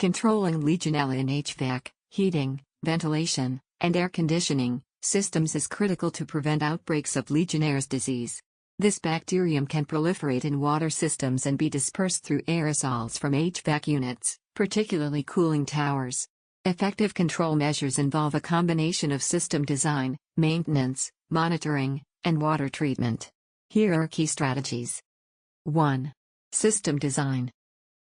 Controlling Legionella in HVAC, heating, ventilation, and air conditioning systems is critical to prevent outbreaks of Legionnaire's disease. This bacterium can proliferate in water systems and be dispersed through aerosols from HVAC units, particularly cooling towers. Effective control measures involve a combination of system design, maintenance, monitoring, and water treatment. Here are key strategies. 1. System design.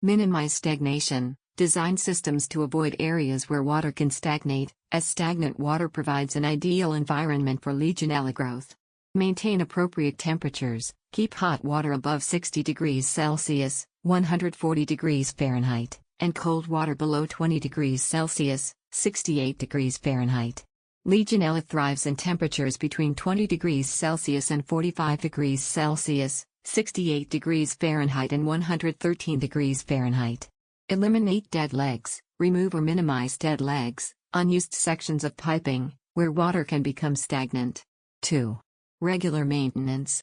Minimize stagnation. Design systems to avoid areas where water can stagnate, as stagnant water provides an ideal environment for Legionella growth. Maintain appropriate temperatures. Keep hot water above 60 degrees Celsius, 140 degrees Fahrenheit, and cold water below 20 degrees Celsius, 68 degrees Fahrenheit. Legionella thrives in temperatures between 20 degrees Celsius and 45 degrees Celsius, 68 degrees Fahrenheit and 113 degrees Fahrenheit. Eliminate dead legs. Remove or minimize dead legs, unused sections of piping, where water can become stagnant. 2. Regular maintenance.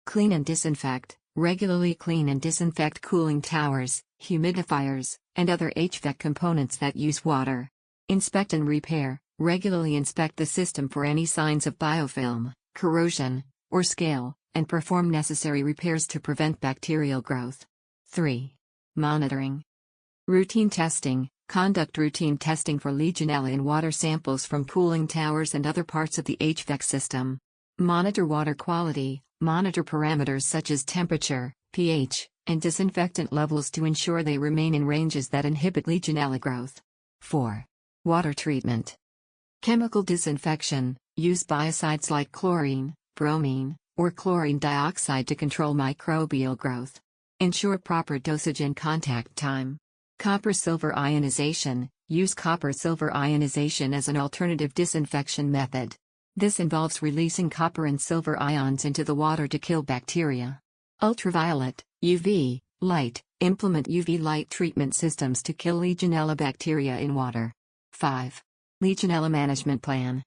Clean and disinfect. Regularly clean and disinfect cooling towers, humidifiers, and other HVAC components that use water. Inspect and repair. Regularly inspect the system for any signs of biofilm, corrosion, or scale, and perform necessary repairs to prevent bacterial growth. 3. Monitoring. Routine testing. Conduct routine testing for Legionella in water samples from cooling towers and other parts of the HVAC system. Monitor water quality. Monitor parameters such as temperature, pH, and disinfectant levels to ensure they remain in ranges that inhibit Legionella growth. 4. Water treatment. Chemical disinfection. Use biocides like chlorine, bromine, or chlorine dioxide to control microbial growth. Ensure proper dosage and contact time. Copper-silver ionization. Use copper-silver ionization as an alternative disinfection method. This involves releasing copper and silver ions into the water to kill bacteria. Ultraviolet, UV, light. Implement UV light treatment systems to kill Legionella bacteria in water. 5. Legionella management plan.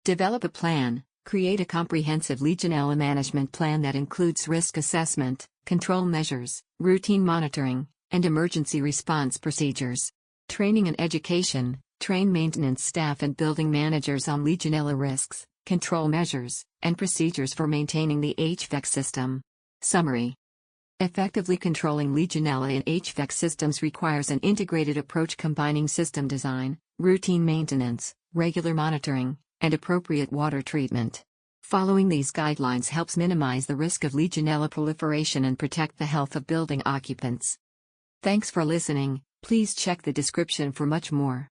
Develop a plan. Create a comprehensive Legionella management plan that includes risk assessment, control measures, routine monitoring, and emergency response procedures. Training and education. Train maintenance staff and building managers on Legionella risks, control measures, and procedures for maintaining the HVAC system. Summary. Effectively controlling Legionella in HVAC systems requires an integrated approach combining system design, routine maintenance, regular monitoring, and appropriate water treatment. Following these guidelines helps minimize the risk of Legionella proliferation and protect the health of building occupants. Thanks for listening. Please check the description for much more.